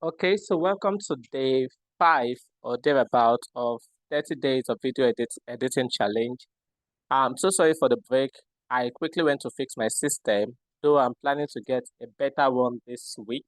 Okay, so welcome to day 5 or thereabout of 30 days of editing challenge. I'm so sorry for the break. I quickly went to fix my system, though I'm planning to get a better one this week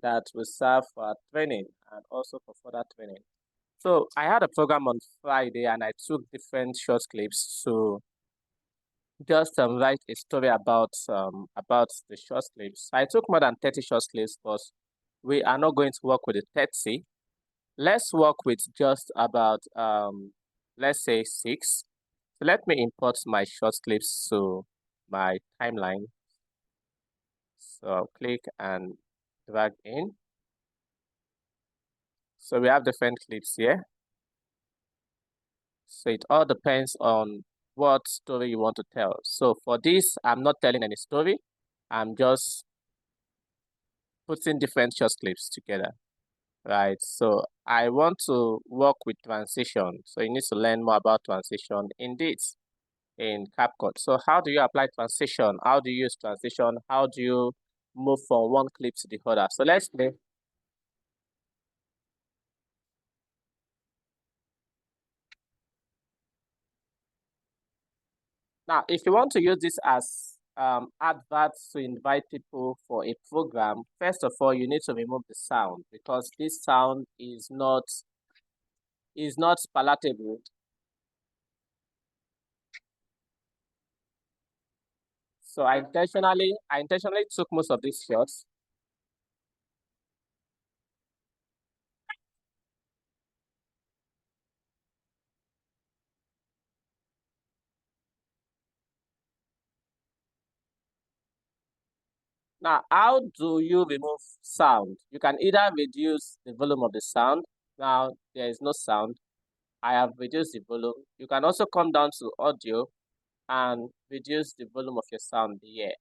that will serve for our training and also for further training. So I had a program on Friday and I took different short clips to just write a story about the short clips. I took more than 30 short clips, but we are not going to work with the 30. Let's work with just about, let's say 6. So let me import my short clips to my timeline. So I'll click and drag in. So we have different clips here. So it all depends on what story you want to tell. So for this, I'm not telling any story. I'm just putting different short clips together. Right, so I want to work with transition. So you need to learn more about transition indeed in CAPCUT. So how do you apply transition? How do you use transition? How do you move from one clip to the other? So let's play. Now, if you want to use this as adverts to invite people for a program, first of all, you need to remove the sound because this sound is not palatable. So I intentionally took most of these shots. Now, how do you remove sound? You can either reduce the volume of the sound. Now, there is no sound. I have reduced the volume. You can also come down to audio and reduce the volume of your sound here,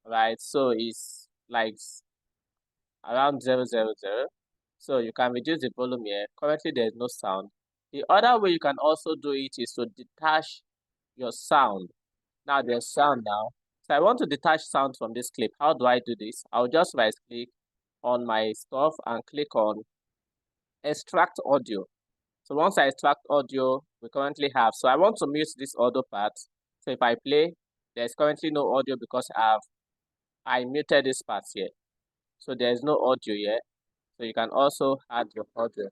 right? So it's like around 000. So you can reduce the volume here. Currently, there is no sound. The other way you can also do it is to detach your sound. Now there's sound now. So I want to detach sound from this clip. How do I do this? I'll just right click on my stuff and click on extract audio. So once I extract audio, we currently have. So I want to mute this audio part. So if I play, there's currently no audio because I muted this part here. So there's no audio here. So you can also add your audio.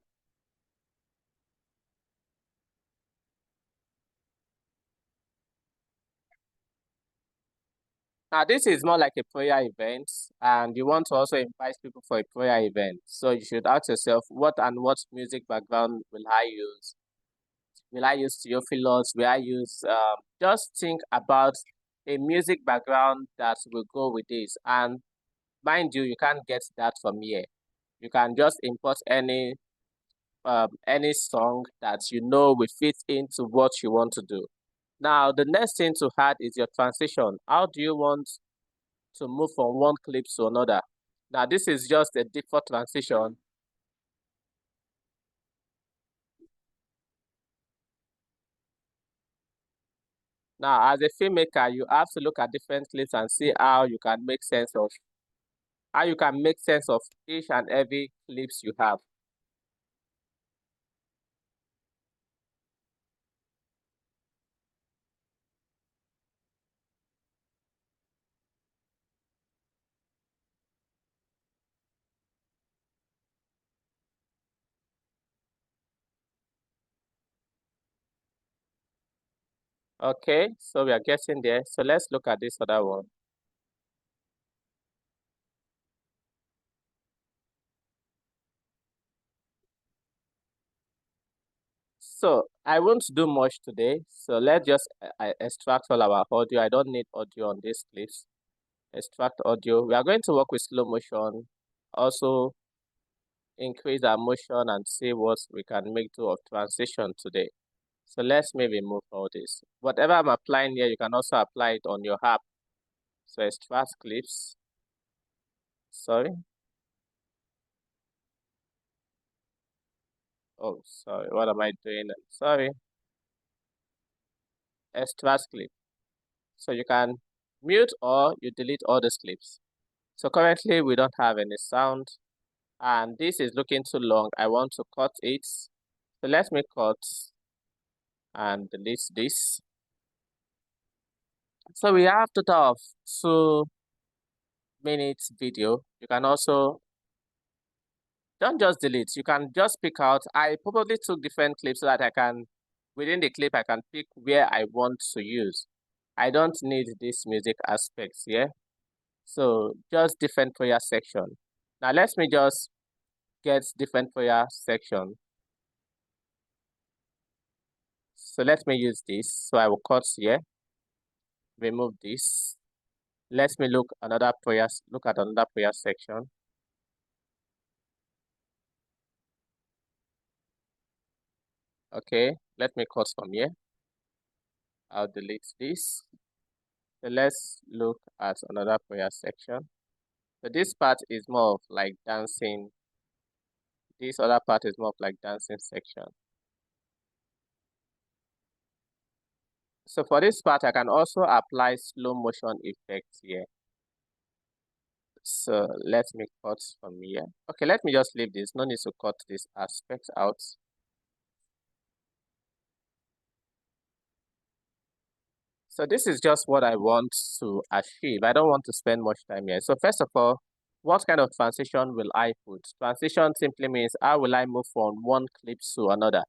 Now this is more like a prayer event, and you want to also invite people for a prayer event. So you should ask yourself, what music background will I use? Will I use Theophilus? Will I use just think about a music background that will go with this. And mind you, you can't get that from here. You can just import any song that you know will fit into what you want to do. Now the next thing to add is your transition. How do you want to move from one clip to another? Now this is just a default transition. Now, as a filmmaker, you have to look at different clips and see how you can make sense of each and every clips you have. Okay, so we are getting there. So let's look at this other one. So I won't do much today. So let's just extract all our audio. I don't need audio on these clips. Extract audio. We are going to work with slow motion. Also increase our motion and see what we can make do of transition today. So let's maybe remove all this. Whatever I'm applying here, you can also apply it on your app. So extract clips. Sorry. Oh, sorry. What am I doing? Sorry. Extract clip. So you can mute or you delete all the clips. So currently we don't have any sound. and this is looking too long. I want to cut it. So let me cut and delete this. So we have total of 2 minutes video. You can also, don't just delete, you can just pick out. I probably took different clips so that I can, within the clip, I can pick where I want to use. I don't need this music aspects here. So just different prayer section. Now let me just get different prayer section. So let me use this. So I will cut here, remove this. Let me look at another prayer section. Okay, let me cut from here. I'll delete this. So let's look at another prayer section. So this part is more of like dancing. This other part is more of like dancing section. So for this part, I can also apply slow motion effects here. So let me cut from here. Okay, let me just leave this. No need to cut this aspect out. So this is just what I want to achieve. I don't want to spend much time here. So first of all, what kind of transition will I put? Transition simply means how will I move from one clip to another,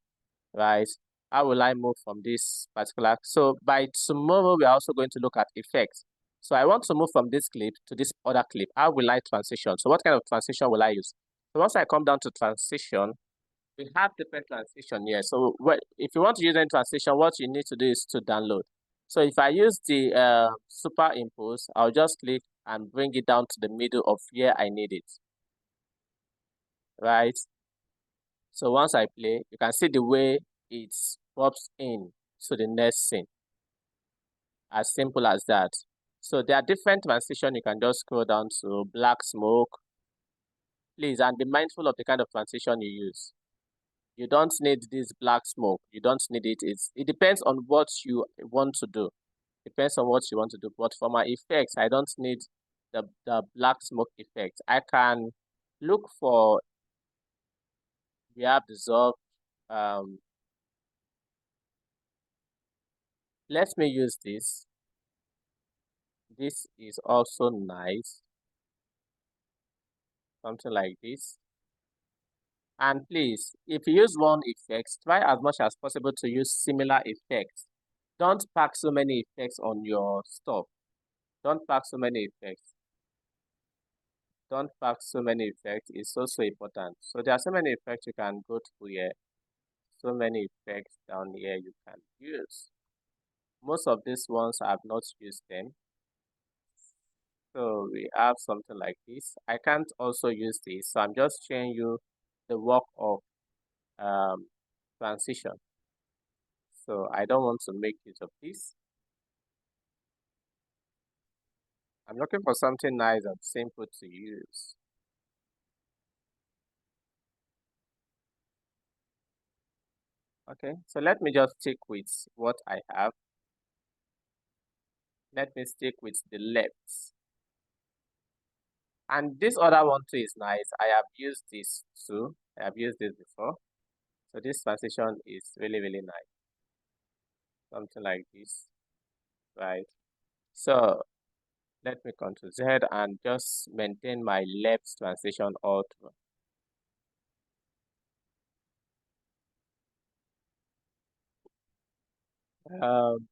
right? How will I move from this particular? So by tomorrow, we are also going to look at effects. So I want to move from this clip to this other clip. How will I transition? So what kind of transition will I use? So once I come down to transition, we have different transition here. So if you want to use any transition, what you need to do is to download. So if I use the superimpose, I'll just click and bring it down to the middle of where I need it, right? So once I play, you can see the way it pops in to the next scene. As simple as that. So there are different transition. You can just scroll down to black smoke. Please, and be mindful of the kind of transition you use. You don't need this black smoke. You don't need it. It depends on what you want to do. Depends on what you want to do. But for my effects, I don't need the black smoke effect. I can look for, we have dissolve. Let me use this. This is also nice. Something like this. And please, if you use one effect, try as much as possible to use similar effects. Don't pack so many effects on your stuff. Don't pack so many effects. Don't pack so many effects. It's also important. So there are so many effects you can go through here. So many effects down here you can use. Most of these ones I have not used them. So we have something like this. I can't also use this. So I'm just showing you the work of transition. So I don't want to make use of this. I'm looking for something nice and simple to use. Okay, so let me just stick with what I have. Let me stick with the left. And this other one too is nice. I have used this too. I have used this before. So this transition is really, really nice. Something like this, right? So let me Ctrl Z and just maintain my left transition all through. Left.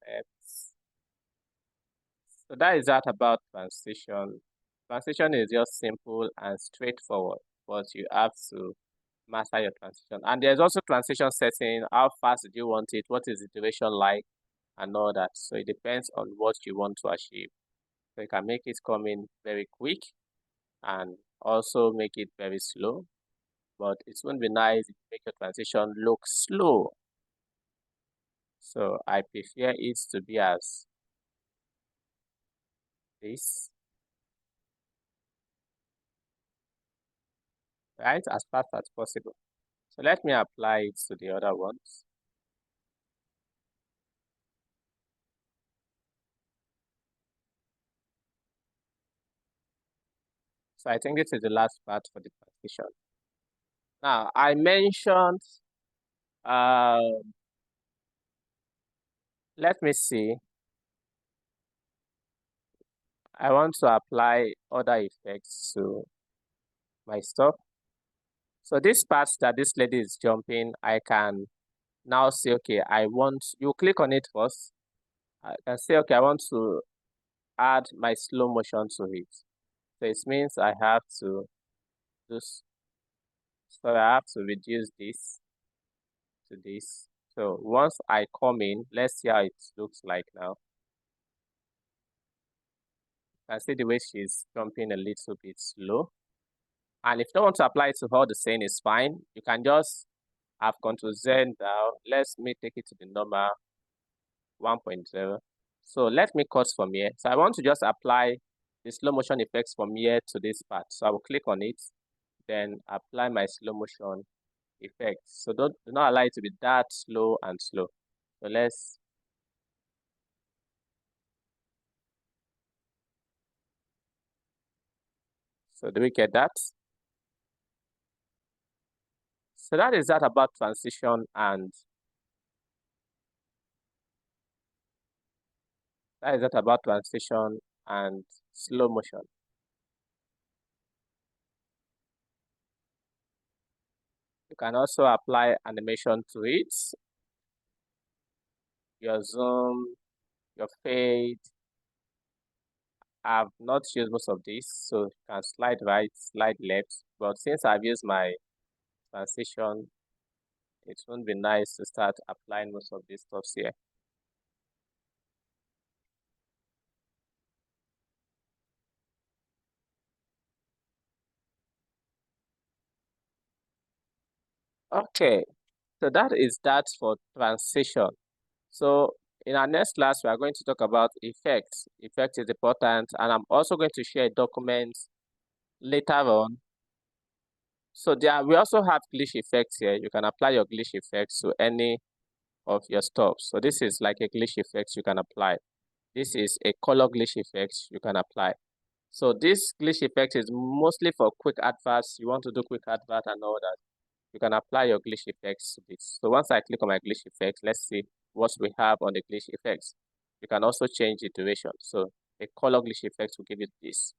Left. So that is that about transition. Transition is just simple and straightforward, but you have to master your transition. And there's also transition setting. How fast do you want it? What is the duration like? And all that. So it depends on what you want to achieve. So you can make it come in very quick and also make it very slow. But it won't be nice if you make your transition look slow. So I prefer it to be as this, right? As fast as possible. So let me apply it to the other ones. So I think this is the last part for the transition. Now, I mentioned, let me see. I want to apply other effects to my stuff. So this part that this lady is jumping, I can now say, okay, you click on it first. I can say, okay, I want to add my slow motion to it. So it means I have to just, so I have to reduce this to this. So once I come in, let's see how it looks like now. You can see the way she's jumping a little bit slow. And if you don't want to apply it to all the same, is fine. You can just have Ctrl Z now. Let me take it to the normal 1.0. So let me cut from here. So I want to just apply the slow motion effects from here to this part. So I will click on it, then apply my slow motion effects. So do not allow it to be that slow and slow. So do we get that? So that is that about transition and slow motion. You can also apply animation to it. Your zoom, your fade. I've not used most of this, so you can slide right, slide left. But since I've used my transition, it won't be nice to start applying most of these stuff here. Okay, so that is that for transition. So in our next class, we are going to talk about effects. Effect is important, and I'm also going to share documents later on. So we also have glitch effects here. You can apply your glitch effects to any of your stuff. So this is like a glitch effect you can apply. This is a color glitch effect you can apply. So this glitch effect is mostly for quick adverts. You want to do quick advert and all that. You can apply your glitch effects to this. So once I click on my glitch effects, let's see what we have on the glitch effects. You can also change the duration. So a color glitch effect will give you this.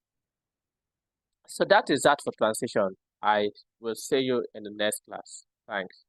So that is that for transition. I will see you in the next class. Thanks.